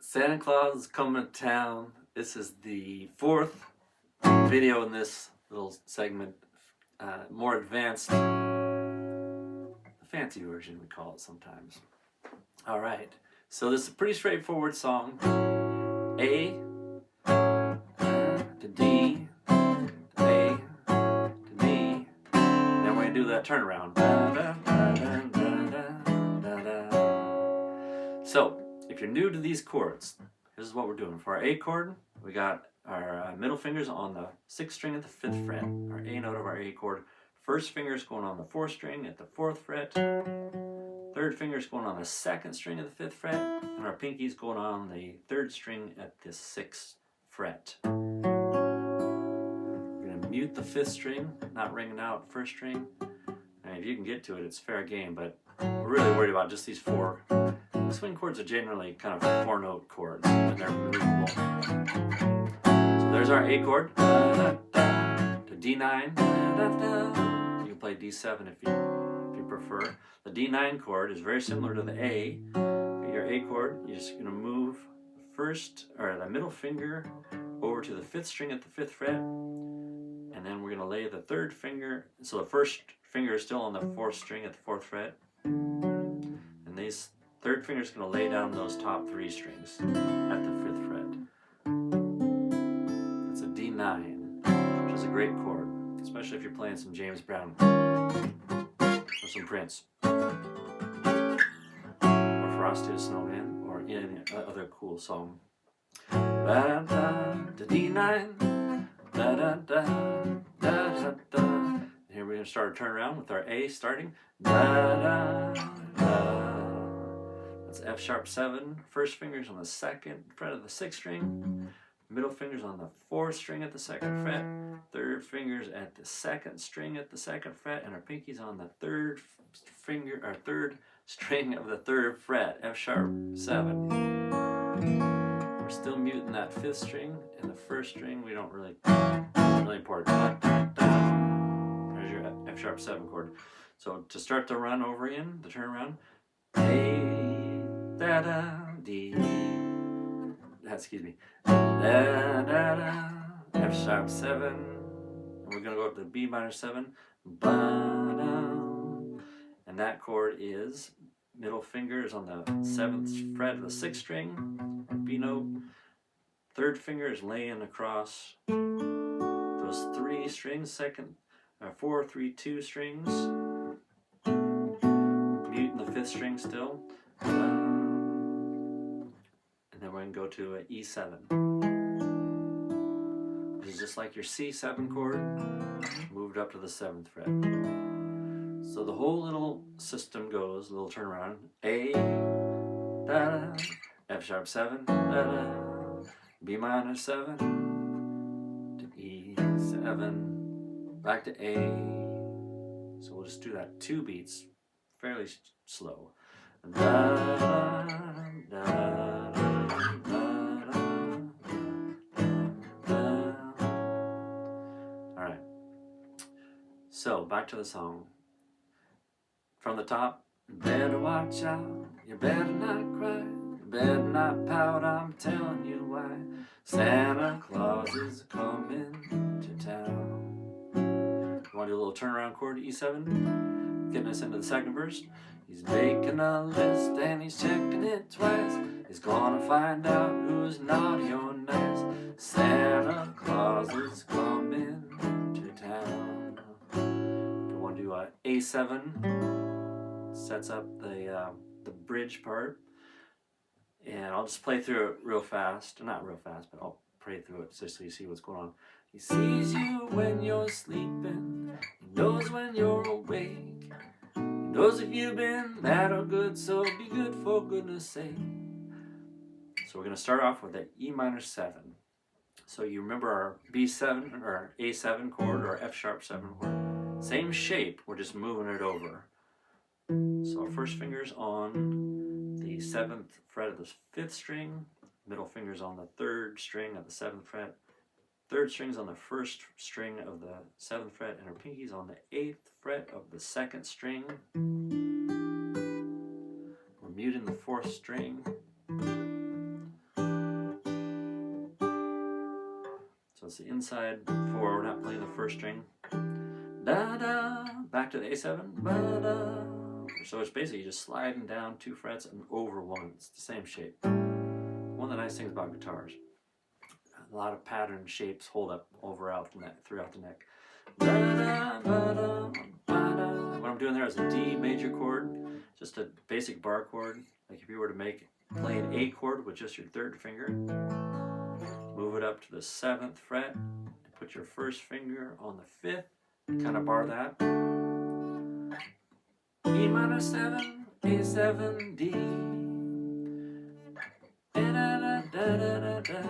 Santa Claus is coming to town. This is the fourth video in this little segment. More advanced, the fancy version we call it sometimes. Alright, so this is a pretty straightforward song. A to D, to A to D. And then we're going to do that turnaround. So, if you're new to these chords, this is what we're doing. For our A chord, we got our middle fingers on the 6th string at the 5th fret, our A note of our A chord. First finger is going on the 4th string at the 4th fret. Third finger is going on the 2nd string at the 5th fret, and our pinky is going on the 3rd string at the 6th fret. We're going to mute the 5th string, not ringing out 1st string. And if you can get to it, it's fair game, but we're really worried about just these four. Swing chords are generally kind of 4-note chords, and they're movable. So there's our A chord, to D9. You can play D7 if you prefer. The D9 chord is very similar to the A. Your A chord, you're just going to move the middle finger over to the 5th string at the 5th fret, and then we're going to lay the 3rd finger. So the 1st finger is still on the 4th string at the 4th fret, and these 3rd finger is going to lay down those top 3 strings at the 5th fret. It's a D9, which is a great chord, especially if you're playing some James Brown or some Prince or Frosty the Snowman or any other cool song. Da da da D9, da da da da da da. Here we're going to start a turnaround with our A starting. Da da da. That's F sharp 7. First finger's on the 2nd fret of the 6th string. Middle finger's on the 4th string at the 2nd fret. Third finger's at the 2nd string at the 2nd fret, and our pinky's on the 3rd string of the 3rd fret, F sharp 7. We're still muting that 5th string, and the 1st string we don't really, it's really important. There's your F sharp 7 chord. So to start the run over again, the turnaround, A, da da, D, excuse me, da da da, F sharp 7, and we're going to go up to B minor 7, ba da, and that chord is middle finger is on the 7th fret of the 6th string, B note, 3rd finger is laying across those 3 strings, 4, 3, 2 strings, muting the 5th string still, and then we're going to go to an E7. This is just like your C7 chord, moved up to the 7th fret. So the whole little system goes, a little turnaround, A, da da, F sharp 7, da da, B minor 7, to E7, back to A. So we'll just do that 2 beats, fairly slow. Da, da, da, da, da. Alright, so back to the song. From the top, you better watch out, you better not cry, you better not pout, I'm telling you why. Santa Claus is coming to town. You want to do a little turnaround chord, E7? Getting us into the 2nd verse. He's making a list and he's checking it twice. He's gonna find out who's naughty or nice. Santa Claus is coming to town. You want to do A7? Sets up the bridge part, and I'll just play through it real fast. Not real fast, but I'll play through it just so you see what's going on. He sees you when you're sleeping, he knows when you're awake, he knows if you've been bad or good, so be good for goodness sake. So we're going to start off with an E minor 7. So you remember our B7 or A7 chord or F sharp 7 chord. Same shape, we're just moving it over. So our first finger's on the 7th fret of the 5th string, middle finger's on the 3rd string of the 7th fret, 3rd string's on the 1st string of the 7th fret, and our pinky's on the 8th fret of the 2nd string. We're muting the 4th string. it's the inside 4. We're not playing the first string. Da da, back to the A7. Ba da. So it's basically just sliding down 2 frets and over 1. It's the same shape. One of the nice things about guitars, a lot of pattern shapes hold up throughout the neck. Da da ba da ba da. What I'm doing there is a D major chord, just a basic bar chord. Like if you were to play an A chord with just your 3rd finger, move it up to the 7th fret, and put your 1st finger on the 5th, and kind of bar that. E minor 7, A7, D. Da da da da da da.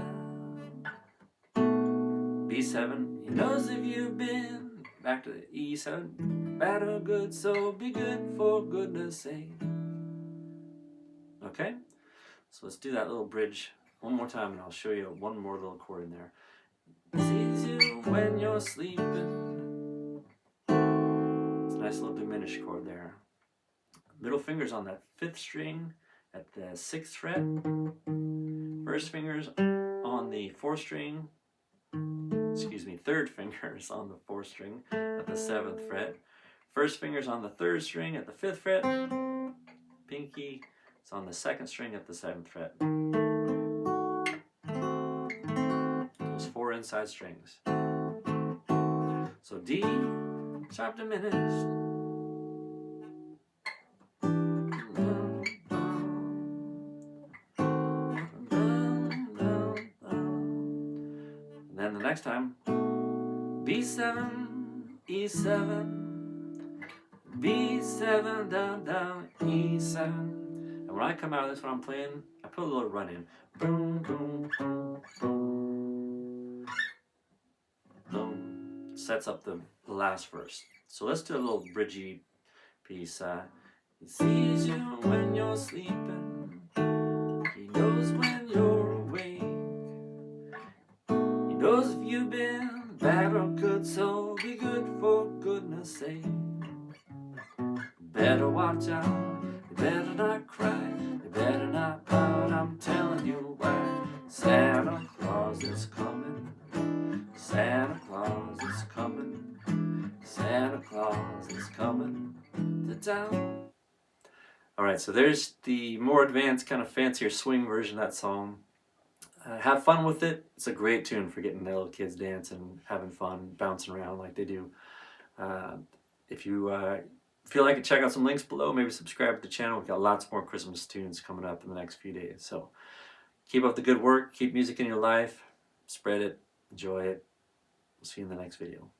B7, he knows if you've been. Back to the E7, bad or good, so be good for goodness sake. Okay? So let's do that little bridge one more time, and I'll show you one more little chord in there. Sees you when you're sleeping. It's a nice little diminished chord there. Middle finger's on that 5th string at the 6th fret. 1st finger's on the 4th string. 3rd finger's on the 4th string at the 7th fret. 1st finger's on the 3rd string at the 5th fret. Pinky is on the 2nd string at the 7th fret. Those 4 inside strings. So D, sharp diminished. And then the next time, B7, E7, B7, down, down, E7. And when I come out of this, when I'm playing, I put a little run in. Boom, boom, boom, boom. Boom. Sets up the last verse. So let's do a little bridgey piece. He sees you when you're sleeping. He knows when you're awake. He knows if you've been bad or good, so be good for goodness sake. Better watch out, you better not cry, you better not pout, I'm telling you why. Santa Claus is coming, Santa Claus is coming, Santa Claus is coming to town. Alright, so there's the more advanced, kind of fancier swing version of that song. Have fun with it. It's a great tune for getting the little kids dancing, having fun, bouncing around like they do. If you feel like it, check out some links below. Maybe subscribe to the channel. We've got lots more Christmas tunes coming up in the next few days. So keep up the good work. Keep music in your life. Spread it. Enjoy it. We'll see you in the next video.